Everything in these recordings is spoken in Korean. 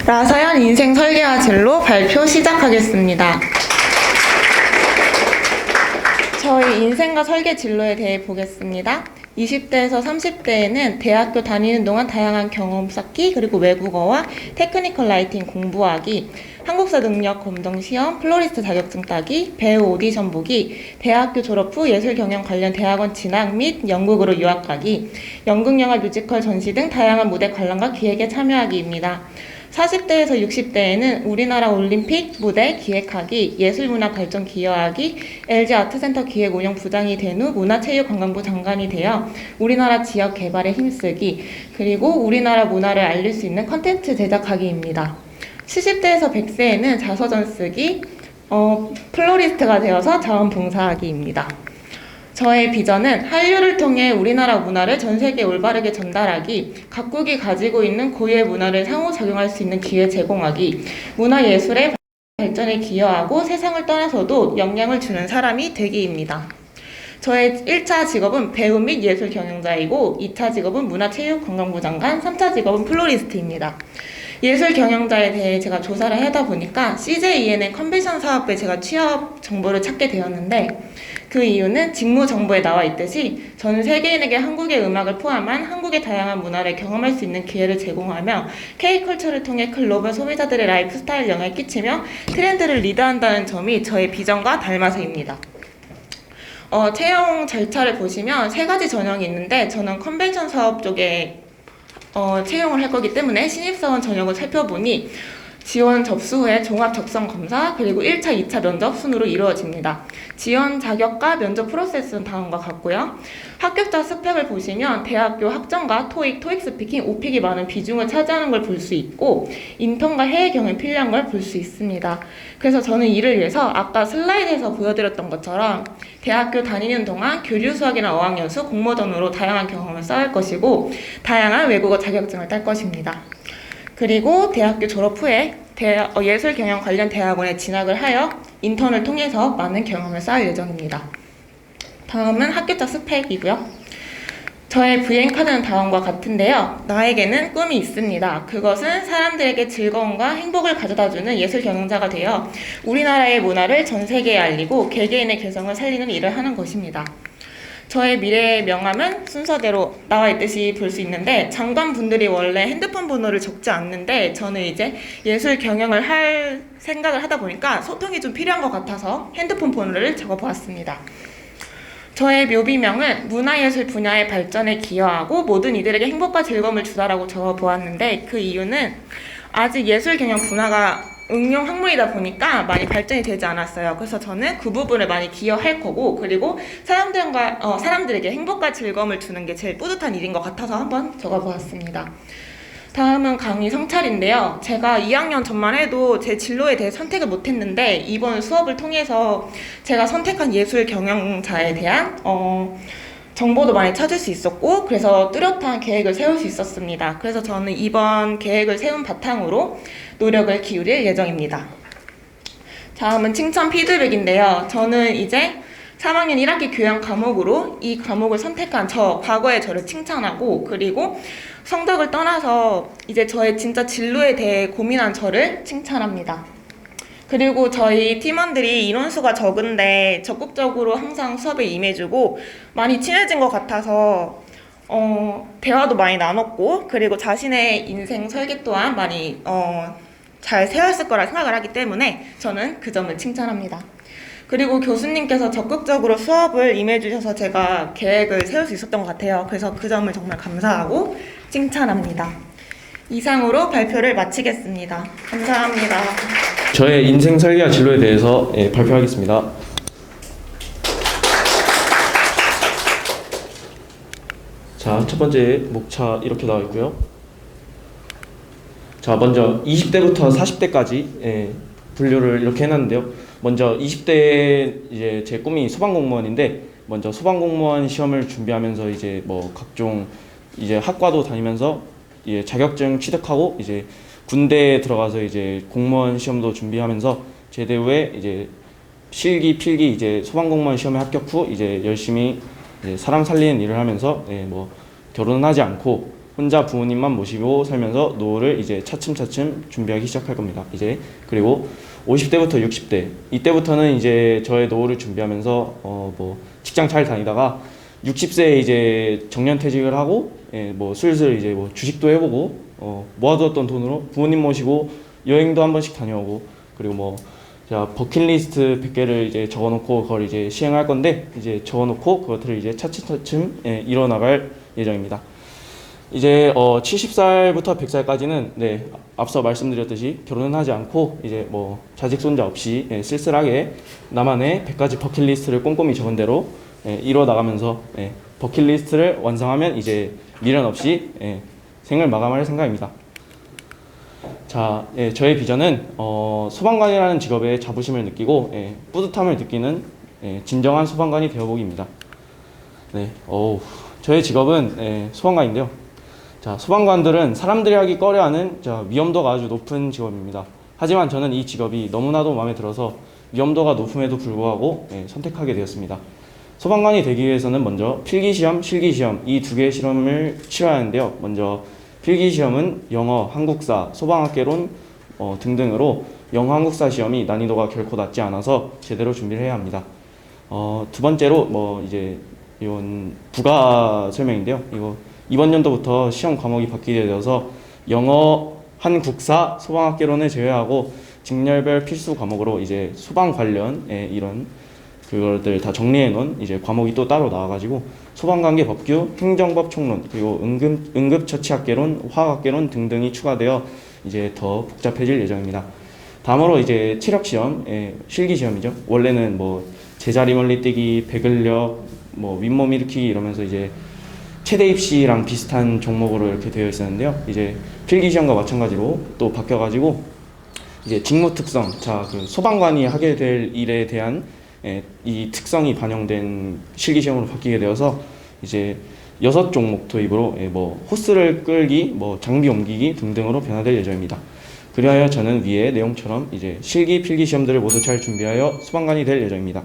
라서연 인생 설계와 진로 발표 시작하겠습니다. 저희 인생과 설계 진로에 대해 보겠습니다. 20대에서 30대에는 대학교 다니는 동안 다양한 경험 쌓기, 그리고 외국어와 테크니컬 라이팅 공부하기, 한국사 능력 검정 시험, 플로리스트 자격증 따기, 배우 오디션 보기, 대학교 졸업 후 예술 경영 관련 대학원 진학 및 영국으로 유학 가기, 연극, 영화, 뮤지컬, 전시 등 다양한 무대 관람과 기획에 참여하기입니다. 40대에서 60대에는 우리나라 올림픽 무대 기획하기, 예술문화 발전 기여하기, LG 아트센터 기획 운영 부장이 된 후 문화체육관광부 장관이 되어 우리나라 지역 개발에 힘쓰기, 그리고 우리나라 문화를 알릴 수 있는 컨텐츠 제작하기입니다. 70대에서 100세에는 자서전 쓰기, 플로리스트가 되어서 자원봉사하기입니다. 저의 비전은 한류를 통해 우리나라 문화를 전 세계에 올바르게 전달하기, 각국이 가지고 있는 고유의 문화를 상호작용할 수 있는 기회 제공하기, 문화예술의 발전에 기여하고 세상을 떠나서도 영향을 주는 사람이 되기입니다. 저의 1차 직업은 배우 및 예술 경영자이고 2차 직업은 문화체육관광부 장관, 3차 직업은 플로리스트입니다. 예술 경영자에 대해 제가 조사를 하다 보니까 CJEN의 컨벤션 사업부에 제가 취업 정보를 찾게 되었는데, 그 이유는 직무 정보에 나와 있듯이 전 세계인에게 한국의 음악을 포함한 한국의 다양한 문화를 경험할 수 있는 기회를 제공하며 K컬처를 통해 글로벌 소비자들의 라이프 스타일 영향을 끼치며 트렌드를 리드한다는 점이 저의 비전과 닮아서입니다. 채용 절차를 보시면 3가지 전형이 있는데, 저는 컨벤션 사업 쪽에 채용을 할 거기 때문에 신입사원 전형을 살펴보니 지원 접수 후에 종합 적성 검사, 그리고 1차, 2차 면접 순으로 이루어집니다. 지원 자격과 면접 프로세스는 다음과 같고요. 합격자 스펙을 보시면 대학교 학점과 토익 스피킹, 오픽이 많은 비중을 차지하는 걸 볼 수 있고, 인턴과 해외 경험이 필요한 걸 볼 수 있습니다. 그래서 저는 이를 위해서 아까 슬라이드에서 보여드렸던 것처럼 대학교 다니는 동안 교류 수학이나 어학연수, 공모전으로 다양한 경험을 쌓을 것이고, 다양한 외국어 자격증을 딸 것입니다. 그리고 대학교 졸업 후에 예술 경영 관련 대학원에 진학을 하여 인턴을 통해서 많은 경험을 쌓을 예정입니다. 다음은 합격자 스펙이고요. 저의 비행카드는 다음과 같은데요. 나에게는 꿈이 있습니다. 그것은 사람들에게 즐거움과 행복을 가져다주는 예술 경영자가 되어 우리나라의 문화를 전 세계에 알리고 개개인의 개성을 살리는 일을 하는 것입니다. 저의 미래의 명함은 순서대로 나와 있듯이 볼 수 있는데, 장관분들이 원래 핸드폰 번호를 적지 않는데 저는 이제 예술 경영을 할 생각을 하다 보니까 소통이 좀 필요한 것 같아서 핸드폰 번호를 적어보았습니다. 저의 묘비명은 문화예술 분야의 발전에 기여하고 모든 이들에게 행복과 즐거움을 주다라고 적어보았는데, 그 이유는 아직 예술 경영 분야가 응용 학문이다 보니까 많이 발전이 되지 않았어요. 그래서 저는 그 부분을 많이 기여할 거고, 그리고 사람들에게 행복과 즐거움을 주는 게 제일 뿌듯한 일인 것 같아서 한번 적어보았습니다. 다음은 강의 성찰인데요. 제가 2학년 전만 해도 제 진로에 대해 선택을 못했는데, 이번 수업을 통해서 제가 선택한 예술 경영자에 대한 정보도 많이 찾을 수 있었고, 그래서 뚜렷한 계획을 세울 수 있었습니다. 그래서 저는 이번 계획을 세운 바탕으로 노력을 기울일 예정입니다. 다음은 칭찬 피드백인데요. 저는 이제 3학년 1학기 교양 과목으로 이 과목을 선택한 과거의 저를 칭찬하고, 그리고 성적을 떠나서 이제 저의 진짜 진로에 대해 고민한 저를 칭찬합니다. 그리고 저희 팀원들이 인원수가 적은데 적극적으로 항상 수업에 임해주고 많이 친해진 것 같아서 대화도 많이 나눴고, 그리고 자신의 인생 설계 또한 많이 잘 세웠을 거라 생각을 하기 때문에 저는 그 점을 칭찬합니다. 그리고 교수님께서 적극적으로 수업을 임해주셔서 제가 계획을 세울 수 있었던 것 같아요. 그래서 그 점을 정말 감사하고 칭찬합니다. 이상으로 발표를 마치겠습니다. 감사합니다. 저의 인생 설계와 진로에 대해서 발표하겠습니다. 자, 첫 번째 목차 이렇게 나와 있고요. 자, 먼저 20대부터 40대까지 분류를 이렇게 해놨는데요. 먼저 20대 이제 제 꿈이 소방공무원인데, 먼저 소방공무원 시험을 준비하면서 이제 뭐 각종 이제 학과도 다니면서 이제 자격증 취득하고 이제 군대에 들어가서 이제 공무원 시험도 준비하면서 제대 후에 이제 실기 필기 이제 소방공무원 시험에 합격 후 이제 열심히 이제 사람 살리는 일을 하면서 뭐 결혼은 하지 않고 혼자 부모님만 모시고 살면서 노후를 이제 차츰차츰 준비하기 시작할 겁니다. 이제 그리고 50대부터 60대 이때부터는 이제 저의 노후를 준비하면서 뭐 직장 잘 다니다가 60세에 이제 정년퇴직을 하고 뭐 슬슬 이제 뭐 주식도 해보고 모아두었던 돈으로 부모님 모시고 여행도 한 번씩 다녀오고 그리고 뭐 제가 버킷리스트 100개를 이제 적어놓고 그걸 이제 시행할 건데 이제 적어놓고 그것들을 이제 차츰차츰 이뤄나갈 예정입니다. 이제 70살부터 100살까지는 앞서 말씀드렸듯이 결혼은 하지 않고 이제 뭐 자식 손자 없이 쓸쓸하게 나만의 100가지 버킷리스트를 꼼꼼히 적은 대로 이뤄 나가면서 버킷리스트를 완성하면 이제 미련 없이 생을 마감할 생각입니다. 자, 저의 비전은 소방관이라는 직업에 자부심을 느끼고 뿌듯함을 느끼는 진정한 소방관이 되어보기입니다. 저의 직업은 소방관인데요. 자, 소방관들은 사람들이 하기 꺼려하는 위험도가 아주 높은 직업입니다. 하지만 저는 이 직업이 너무나도 마음에 들어서 위험도가 높음에도 불구하고 선택하게 되었습니다. 소방관이 되기 위해서는 먼저 필기시험, 실기시험 이 두 개의 시험을 치러야 하는데요. 먼저 필기시험은 영어, 한국사, 소방학개론 등등으로 영어, 한국사 시험이 난이도가 결코 낮지 않아서 제대로 준비를 해야 합니다. 두 번째로 뭐 이제 이건 부가 설명인데요. 이번 연도부터 시험 과목이 바뀌게 되어서 영어, 한국사, 소방학개론을 제외하고 직렬별 필수 과목으로 이제 소방 관련 이런 그것들 다 정리해 놓은 이제 과목이 또 따로 나와가지고 소방관계 법규, 행정법 총론, 그리고 응급처치학개론, 화학학개론 등등이 추가되어 이제 더 복잡해질 예정입니다. 다음으로 이제 체력시험, 실기시험이죠. 원래는 뭐 제자리 멀리뛰기, 배근력, 뭐 윗몸 일으키기 이러면서 이제 체대 입시랑 비슷한 종목으로 이렇게 되어 있었는데요. 이제 필기시험과 마찬가지로 또 바뀌어가지고 이제 직무 특성, 그 소방관이 하게 될 일에 대한 이 특성이 반영된 실기시험으로 바뀌게 되어서 이제 6종목 도입으로 뭐 호스를 끌기, 뭐 장비 옮기기 등등으로 변화될 예정입니다. 그리하여 저는 위의 내용처럼 이제 실기, 필기 시험들을 모두 잘 준비하여 소방관이 될 예정입니다.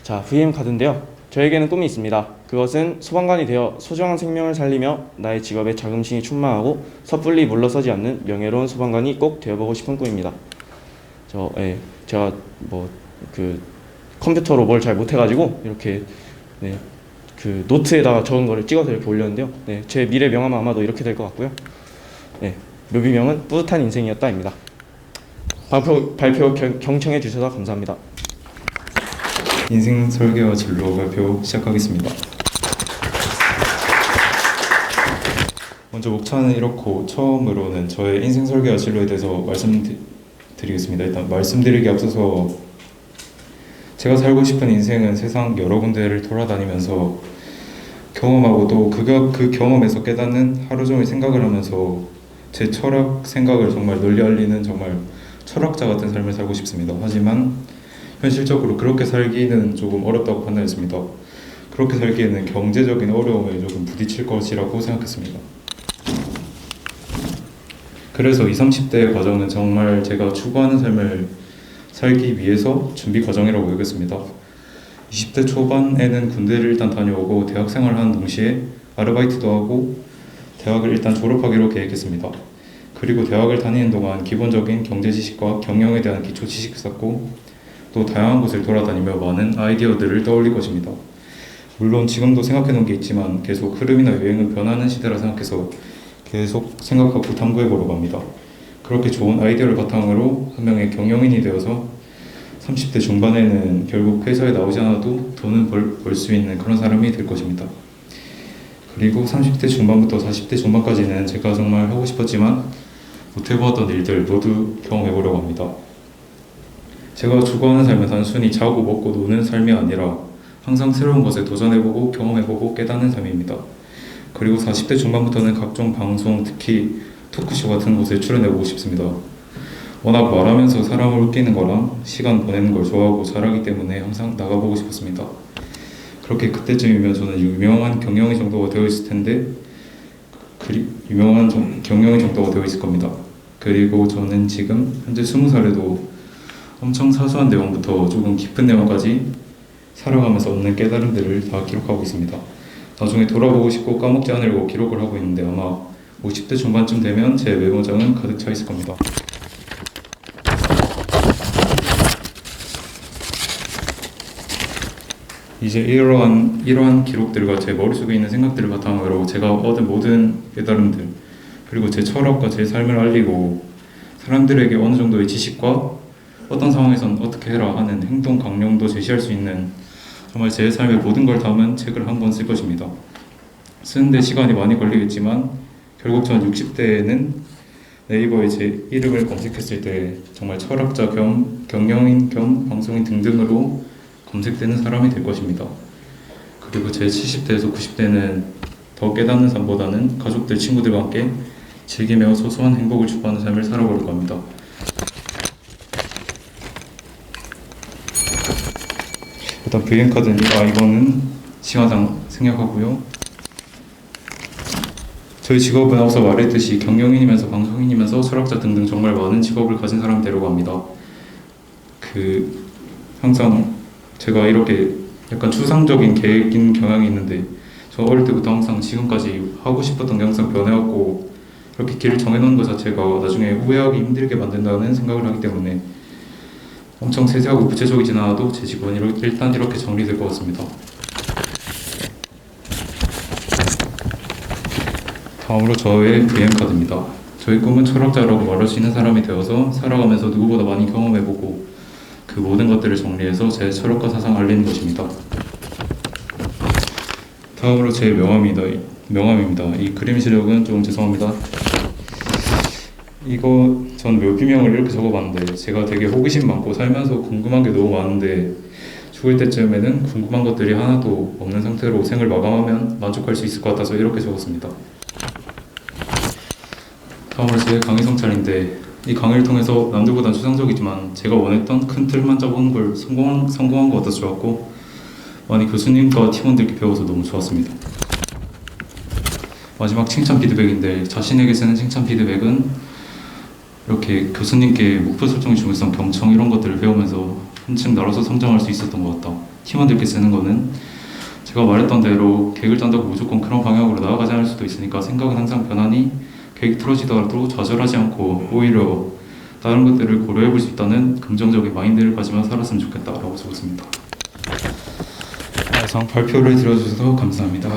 자, VM 카드인데요. 저에게는 꿈이 있습니다. 그것은 소방관이 되어 소중한 생명을 살리며 나의 직업에 자긍심이 충만하고 섣불리 물러서지 않는 명예로운 소방관이 꼭 되어보고 싶은 꿈입니다. 제가 뭐 그 컴퓨터로 뭘 잘 못해가지고 이렇게 그 노트에다가 적은 거를 찍어서 이렇게 올렸는데요. 제 미래 명함은 아마도 이렇게 될 것 같고요. 묘비명은 뿌듯한 인생이었다입니다. 발표 경청해 주셔서 감사합니다. 인생 설계와 진로 발표 시작하겠습니다. 먼저 목차는 이렇고 처음으로는 저의 인생 설계와 진로에 대해서 말씀드리겠습니다. 일단 말씀드리기 앞서서 제가 살고 싶은 인생은 세상 여러 군데를 돌아다니면서 경험하고 또 그 경험에서 깨닫는 하루 종일 생각을 하면서 제 철학 생각을 정말 널리 알리는 정말 철학자 같은 삶을 살고 싶습니다. 하지만 현실적으로 그렇게 살기는 조금 어렵다고 판단했습니다. 그렇게 살기에는 경제적인 어려움에 조금 부딪힐 것이라고 생각했습니다. 그래서 20, 30대의 과정은 정말 제가 추구하는 삶을 살기 위해서 준비 과정이라고 여겼습니다. 20대 초반에는 군대를 일단 다녀오고 대학 생활을 하는 동시에 아르바이트도 하고 대학을 일단 졸업하기로 계획했습니다. 그리고 대학을 다니는 동안 기본적인 경제 지식과 경영에 대한 기초 지식을 쌓고 또 다양한 곳을 돌아다니며 많은 아이디어들을 떠올릴 것입니다. 물론 지금도 생각해 놓은 게 있지만 계속 흐름이나 유행은 변하는 시대라 생각해서 계속 생각하고 탐구해 보려고 합니다. 그렇게 좋은 아이디어를 바탕으로 한 명의 경영인이 되어서 30대 중반에는 결국 회사에 나오지 않아도 돈은 벌 수 있는 그런 사람이 될 것입니다. 그리고 30대 중반부터 40대 중반까지는 제가 정말 하고 싶었지만 못해보았던 일들 모두 경험해보려고 합니다. 제가 추구하는 삶은 단순히 자고 먹고 노는 삶이 아니라 항상 새로운 것에 도전해보고 경험해보고 깨닫는 삶입니다. 그리고 40대 중반부터는 각종 방송, 특히 토크쇼 같은 곳에 출연해보고 싶습니다. 워낙 말하면서 사람을 웃기는 거랑 시간 보내는 걸 좋아하고 잘하기 때문에 항상 나가보고 싶었습니다. 그렇게 그때쯤이면 저는 유명한 경영인 정도가 되어 있을 텐데 경영인 정도가 되어 있을 겁니다. 그리고 저는 지금 현재 20살에도 엄청 사소한 내용부터 조금 깊은 내용까지 살아가면서 얻는 깨달음들을 다 기록하고 있습니다. 나중에 돌아보고 싶고 까먹지 않으려고 기록을 하고 있는데 아마 50대 중반쯤 되면 제 메모장은 가득 차 있을 겁니다. 이제 이러한 기록들과 제 머릿속에 있는 생각들을 바탕으로 제가 얻은 모든 깨달음들, 그리고 제 철학과 제 삶을 알리고 사람들에게 어느 정도의 지식과 어떤 상황에선 어떻게 해라 하는 행동 강령도 제시할 수 있는 정말 제 삶의 모든 걸 담은 책을 한 권 쓸 것입니다. 쓰는데 시간이 많이 걸리겠지만 결국 전 60대에는 네이버에 제 이름을 검색했을 때 정말 철학자 겸 경영인 겸 방송인 등등으로 검색되는 사람이 될 것입니다. 그리고 제 70대에서 90대는 더 깨닫는 삶보다는 가족들, 친구들과 함께 즐기며 소소한 행복을 추구하는 삶을 살아볼 겁니다. 일단 VN카드는 이거는 시간상 생략하고요. 저희 직업은 앞서 말했듯이 경영인이면서 방송인이면서 철학자 등등 정말 많은 직업을 가진 사람이 되려고 합니다. 항상 제가 이렇게 약간 추상적인 계획인 경향이 있는데 저 어릴 때부터 항상 지금까지 하고 싶었던 게 항상 변해왔고 이렇게 길을 정해놓은 것 자체가 나중에 후회하기 힘들게 만든다는 생각을 하기 때문에 엄청 세세하고 구체적이진 않아도 제 직업은 일단 이렇게 정리될 것 같습니다. 다음으로 저의 VN카드입니다. 저의 꿈은 철학자라고 말할 수 있는 사람이 되어서 살아가면서 누구보다 많이 경험해보고 그 모든 것들을 정리해서 제 철학과 사상을 알리는 것입니다. 다음으로 제 명함입니다. 이 그림 시력은 조금 죄송합니다. 이거 전 묘비명을 이렇게 적어봤는데 제가 되게 호기심 많고 살면서 궁금한 게 너무 많은데 죽을 때쯤에는 궁금한 것들이 하나도 없는 상태로 생을 마감하면 만족할 수 있을 것 같아서 이렇게 적었습니다. 다음으로 제 강의 성찰인데 이 강의를 통해서 남들보다 추상적이지만 제가 원했던 큰 틀만 잡은 걸 성공한 것 같아서 좋았고 많이 교수님과 팀원들께 배워서 너무 좋았습니다. 마지막 칭찬 피드백인데 자신에게 쓰는 칭찬 피드백은 이렇게 교수님께 목표 설정의 중요성, 경청 이런 것들을 배우면서 한층 나로서 성장할 수 있었던 것 같다. 팀원들께 쓰는 거는 제가 말했던 대로 계획을 짠다고 무조건 그런 방향으로 나아가지 않을 수도 있으니까 생각은 항상 변하니 계획이 틀어지더라도 좌절하지 않고 오히려 다른 것들을 고려해 볼 수 있다는 긍정적인 마인드를 가지며 살았으면 좋겠다라고 적었습니다. 이상 발표를 들어주셔서 감사합니다.